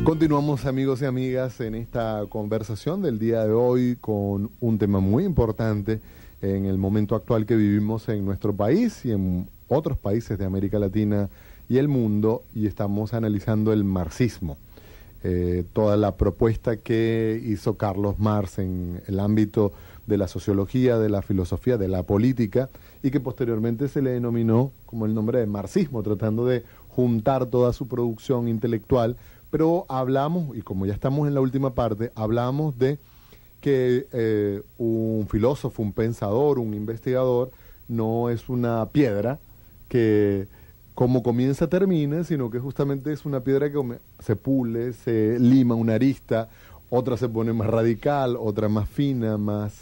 Continuamos, amigos y amigas, en esta conversación del día de hoy con un tema muy importante en el momento actual que vivimos en nuestro país y en otros países de América Latina y el mundo, y estamos analizando el marxismo. Toda la propuesta que hizo Carlos Marx en el ámbito de la sociología, de la filosofía, de la política, y que posteriormente se le denominó como el nombre de marxismo, tratando de juntar toda su producción intelectual. Pero hablamos, y como ya estamos en la última parte, hablamos de que un filósofo, un pensador, un investigador, no es una piedra que como comienza termina, sino que justamente es una piedra que se pule, se lima una arista, otra se pone más radical, otra más fina, más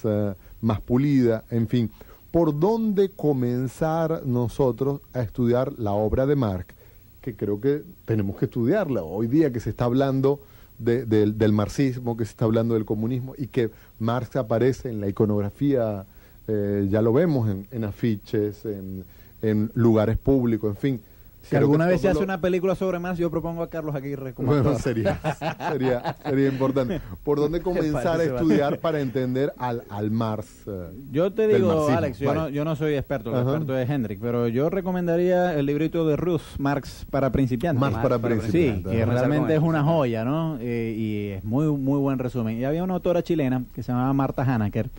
pulida, en fin. ¿Por dónde comenzar nosotros a estudiar la obra de Marx? Que creo que tenemos que estudiarla. Hoy día que se está hablando del marxismo, que se está hablando del comunismo, y que Marx aparece en la iconografía, ya lo vemos en afiches, en lugares públicos, en fin. Si alguna vez se hace una película sobre Marx, yo propongo a Carlos Aguirre como actor. Sería importante. ¿Por dónde comenzar a estudiar para entender al Marx? Yo te digo, Alex, yo no soy experto, el experto es Hendrik, pero yo recomendaría el librito de Ruth, Marx para principiantes. Marx para principiantes. Sí, que realmente es una joya, ¿no? Y es muy buen resumen. Y había una autora chilena que se llamaba Marta Hanaker,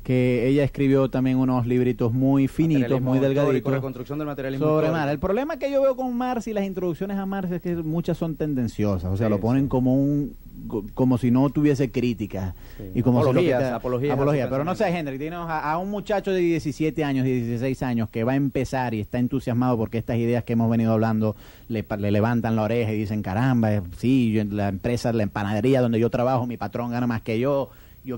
que ella escribió también unos libritos muy finitos, muy delgaditos. Reconstrucción del materialismo sobre Marx. El problema que yo veo con Marx y las introducciones a Marx es que muchas son tendenciosas, o sea, lo ponen como si no tuviese crítica. Sí. Y como apología. Pero no sé, Henry, dinos a un muchacho de 17 años, 16 años, que va a empezar y está entusiasmado porque estas ideas que hemos venido hablando le levantan la oreja y dicen, caramba, sí, la empresa, la empanadería donde yo trabajo, mi patrón gana más que yo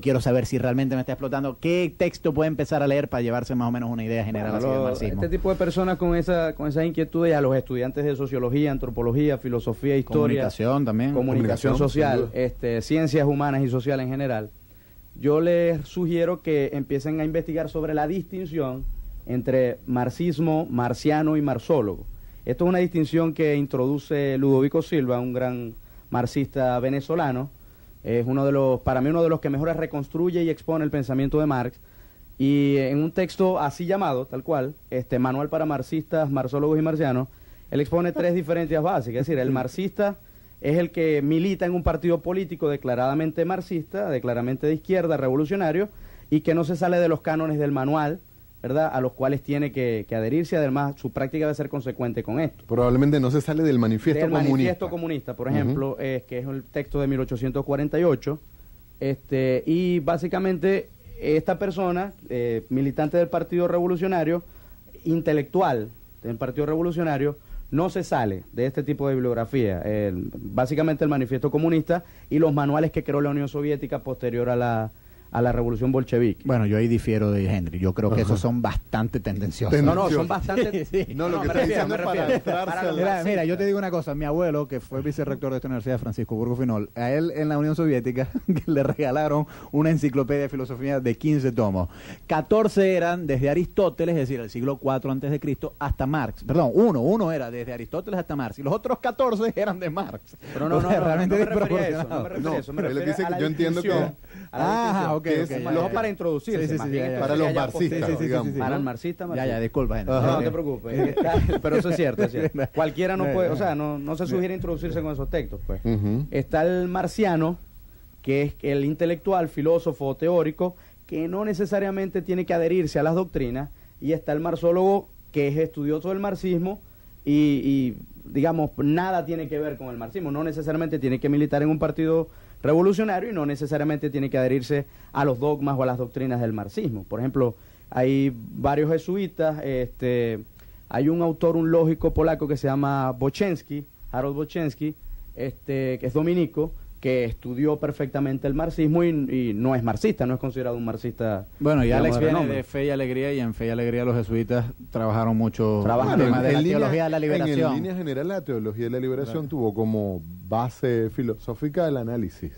quiero saber si realmente me está explotando. ¿Qué texto puede empezar a leer para llevarse más o menos una idea general así del marxismo? Este tipo de personas con esas inquietudes, a los estudiantes de sociología, antropología, filosofía, historia, comunicación también, comunicación social, ciencias humanas y sociales en general, yo les sugiero que empiecen a investigar sobre la distinción entre marxismo, marciano y marxólogo. Esto es una distinción que introduce Ludovico Silva, un gran marxista venezolano. Es para mí uno de los que mejor reconstruye y expone el pensamiento de Marx, y en un texto así llamado, tal cual, Manual para marxistas, marxólogos y marcianos, él expone tres diferencias básicas. Es decir, el marxista es el que milita en un partido político declaradamente marxista, declaradamente de izquierda, revolucionario, y que no se sale de los cánones del manual, ¿verdad?, a los cuales tiene que adherirse. Además, su práctica debe ser consecuente con esto. Probablemente no se sale del manifiesto comunista. Del manifiesto comunista, por ejemplo, que es el texto de 1848, y básicamente esta persona, militante del Partido Revolucionario, intelectual del Partido Revolucionario, no se sale de este tipo de bibliografía. Básicamente el manifiesto comunista y los manuales que creó la Unión Soviética posterior a la revolución bolchevique. Bueno, yo ahí difiero de Henry. Yo creo que esos son bastante tendenciosos. No, son bastante... Sí. No, lo que está diciendo es para entrarse mira, yo te digo una cosa. Mi abuelo, que fue vicerrector de esta universidad, Francisco Burgo Finol, a él en la Unión Soviética le regalaron una enciclopedia de filosofía de 15 tomos. 14 eran desde Aristóteles, es decir, el siglo IV antes de Cristo, hasta Marx. Perdón, uno era desde Aristóteles hasta Marx, y los otros 14 eran de Marx. Pero no me refería a eso. Me refiero a que yo entiendo que... No para introducirse, para los marxistas, digamos. Para el marxista. Ya, disculpa, Henry. No te preocupes. Pero eso es cierto, es cierto. Cualquiera no puede, o sea, no se sugiere introducirse con esos textos, pues. Está el marciano, que es el intelectual, filósofo, teórico, que no necesariamente tiene que adherirse a las doctrinas, y está el marxólogo, que es estudioso del marxismo y digamos, nada tiene que ver con el marxismo, no necesariamente tiene que militar en un partido revolucionario y no necesariamente tiene que adherirse a los dogmas o a las doctrinas del marxismo. Por ejemplo, hay varios jesuitas, hay un autor, un lógico polaco que se llama Boczynski, Harold Boczynski, que es dominico, que estudió perfectamente el marxismo y no es marxista, no es considerado un marxista. Bueno, y Alex viene de Fe y Alegría, y en Fe y Alegría los jesuitas trabajaron mucho el tema de la teología de la liberación. En línea general, la teología de la liberación tuvo como base filosófica el análisis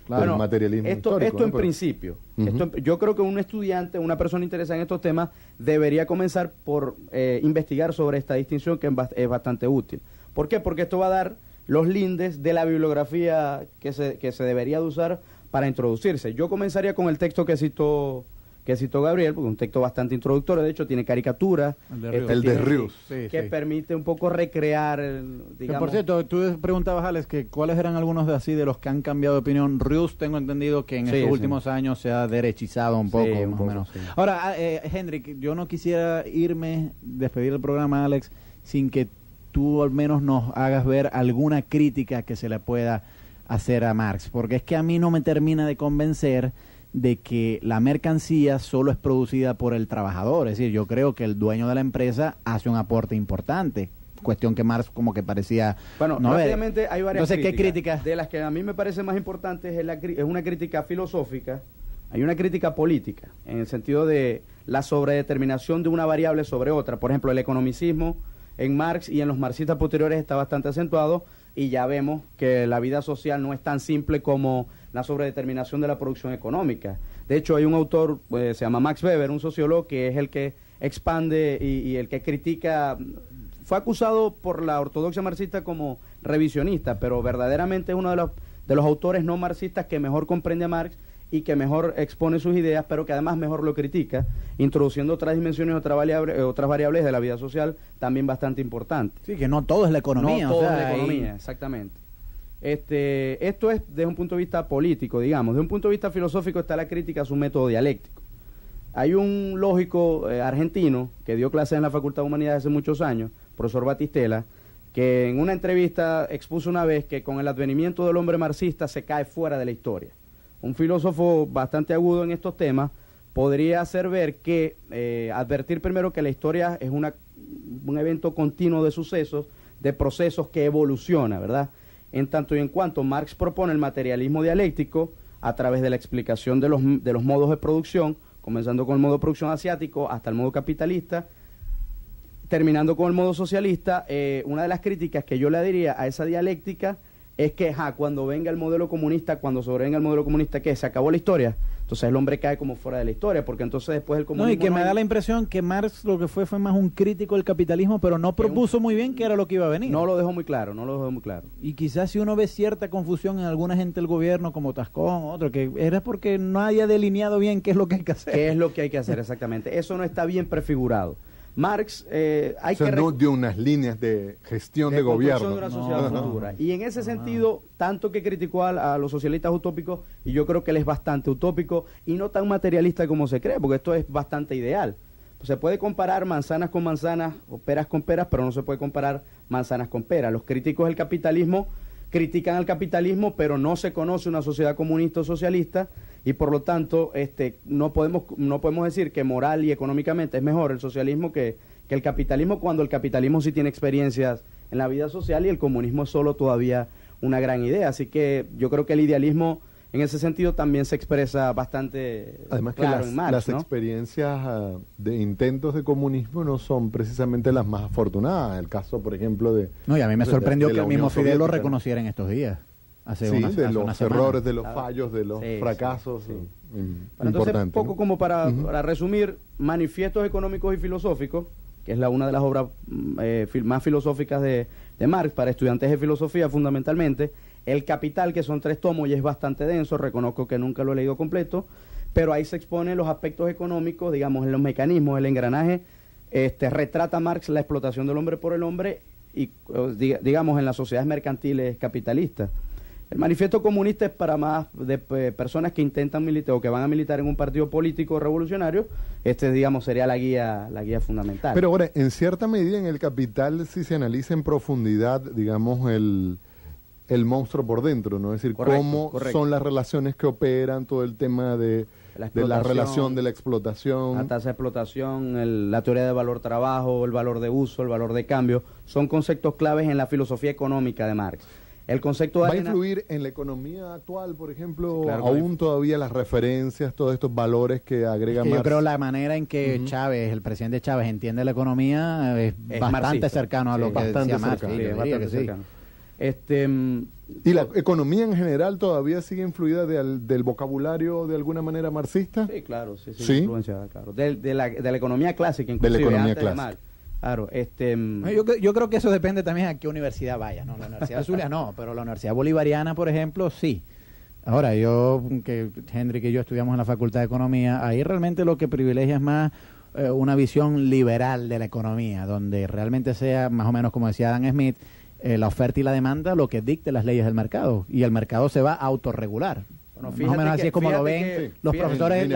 del materialismo histórico. Esto en principio. Yo creo que un estudiante, una persona interesada en estos temas, debería comenzar por investigar sobre esta distinción, que es bastante útil. ¿Por qué? Porque esto va a dar los lindes de la bibliografía que se debería de usar para introducirse. Yo comenzaría con el texto que citó Gabriel, porque es un texto bastante introductorio, de hecho tiene caricaturas. El de Rius. Que permite un poco recrear, digamos... Por cierto, tú preguntabas, Alex, que cuáles eran algunos de los que han cambiado de opinión. Rius, tengo entendido que en estos últimos años se ha derechizado un poco, más o menos. Sí. Ahora, Hendrik, yo no quisiera despedir el programa, Alex, sin que tú al menos nos hagas ver alguna crítica que se le pueda hacer a Marx, porque es que a mí no me termina de convencer de que la mercancía solo es producida por el trabajador. Es decir, yo creo que el dueño de la empresa hace un aporte importante, cuestión que Marx como que parecía... Bueno, rápidamente hay varias críticas. ¿Qué críticas? De las que a mí me parece más importante es una crítica filosófica, hay una crítica política, en el sentido de la sobredeterminación de una variable sobre otra. Por ejemplo, el economicismo en Marx y en los marxistas posteriores está bastante acentuado, y ya vemos que la vida social no es tan simple como la sobredeterminación de la producción económica. De hecho, hay un autor, se llama Max Weber, un sociólogo, que es el que expande y el que critica. Fue acusado por la ortodoxia marxista como revisionista, pero verdaderamente es uno de los autores no marxistas que mejor comprende a Marx y que mejor expone sus ideas, pero que además mejor lo critica, introduciendo otras dimensiones, otras variables de la vida social también bastante importantes. Sí, que no todo es la economía. No todo es la economía, exactamente. Esto es desde un punto de vista político, digamos. Desde un punto de vista filosófico está la crítica a su método dialéctico. Hay un lógico argentino que dio clases en la Facultad de Humanidades hace muchos años, profesor Batistela, que en una entrevista expuso una vez que con el advenimiento del hombre marxista se cae fuera de la historia. Un filósofo bastante agudo en estos temas podría hacer ver que, advertir primero que la historia es un evento continuo de sucesos, de procesos que evoluciona, ¿verdad? En tanto y en cuanto Marx propone el materialismo dialéctico a través de la explicación de los modos de producción, comenzando con el modo de producción asiático hasta el modo capitalista, terminando con el modo socialista. Una de las críticas que yo le diría a esa dialéctica es que cuando venga el modelo comunista, cuando sobrevenga el modelo comunista, ¿qué? ¿Se acabó la historia? Entonces el hombre cae como fuera de la historia, porque entonces después el comunismo... No, y que me da la impresión que Marx lo que fue más un crítico del capitalismo, pero no propuso muy bien qué era lo que iba a venir. No lo dejó muy claro. Y quizás si uno ve cierta confusión en alguna gente del gobierno, como Tascón, otro, que era porque no haya delineado bien qué es lo que hay que hacer. ¿Qué es lo que hay que hacer exactamente? Eso no está bien prefigurado. Marx no dio unas líneas de gestión de gobierno de una sociedad futura. Y en ese sentido, tanto que criticó a los socialistas utópicos, y yo creo que él es bastante utópico y no tan materialista como se cree, porque esto es bastante ideal. Se puede comparar manzanas con manzanas o peras con peras, pero no se puede comparar manzanas con peras. Los críticos del capitalismo critican al capitalismo, pero no se conoce una sociedad comunista o socialista, y por lo tanto no podemos decir que moral y económicamente es mejor el socialismo que el capitalismo, cuando el capitalismo sí tiene experiencias en la vida social y el comunismo es solo todavía una gran idea. Así que yo creo que el idealismo en ese sentido también se expresa bastante además claro que en Marx, las ¿no? experiencias de intentos de comunismo no son precisamente las más afortunadas. El caso, por ejemplo, de... No, y a mí me sorprendió que el mismo Fidel lo Soviética, reconociera en estos días. De los errores, de los fallos, de los fracasos. Entonces, un poco como para resumir, Manifiestos Económicos y Filosóficos, que es una de las obras más filosóficas de Marx, para estudiantes de filosofía fundamentalmente. El Capital, que son 3 tomos y es bastante denso, reconozco que nunca lo he leído completo, pero ahí se exponen los aspectos económicos, digamos, en los mecanismos, el engranaje. Retrata Marx la explotación del hombre por el hombre y, digamos, en las sociedades mercantiles capitalistas. El Manifiesto Comunista es para más de personas que intentan militar o que van a militar en un partido político revolucionario. Digamos, sería la guía fundamental. Pero ahora, en cierta medida, en el Capital, si se analiza en profundidad, digamos, el monstruo por dentro, ¿no? Es decir, cómo son las relaciones que operan, todo el tema de la relación de la explotación. La tasa de explotación, la teoría del valor trabajo, el valor de uso, el valor de cambio, son conceptos claves en la filosofía económica de Marx. El concepto de ¿Va a influir en la economía actual, por ejemplo, claro, aún todavía las referencias, todos estos valores que agrega Marx? Yo creo la manera en que Chávez, el presidente Chávez, entiende la economía es bastante marxista, cercano a lo que decía Marx. Cercano. ¿Y la economía en general todavía sigue influida del vocabulario de alguna manera marxista? Sí, claro, sí. Influenciada, claro. De la economía clásica, inclusive, de la economía antes clásica. de Marx. Claro, Yo creo que eso depende también a qué universidad vaya, ¿no? La Universidad de Zulia no, pero la Universidad Bolivariana, por ejemplo, sí. Ahora, que Hendrik y yo estudiamos en la Facultad de Economía, ahí realmente lo que privilegia es más una visión liberal de la economía, donde realmente sea, más o menos como decía Adam Smith, la oferta y la demanda lo que dicte las leyes del mercado, y el mercado se va a autorregular. Bueno, más o menos así es como lo ven los profesores.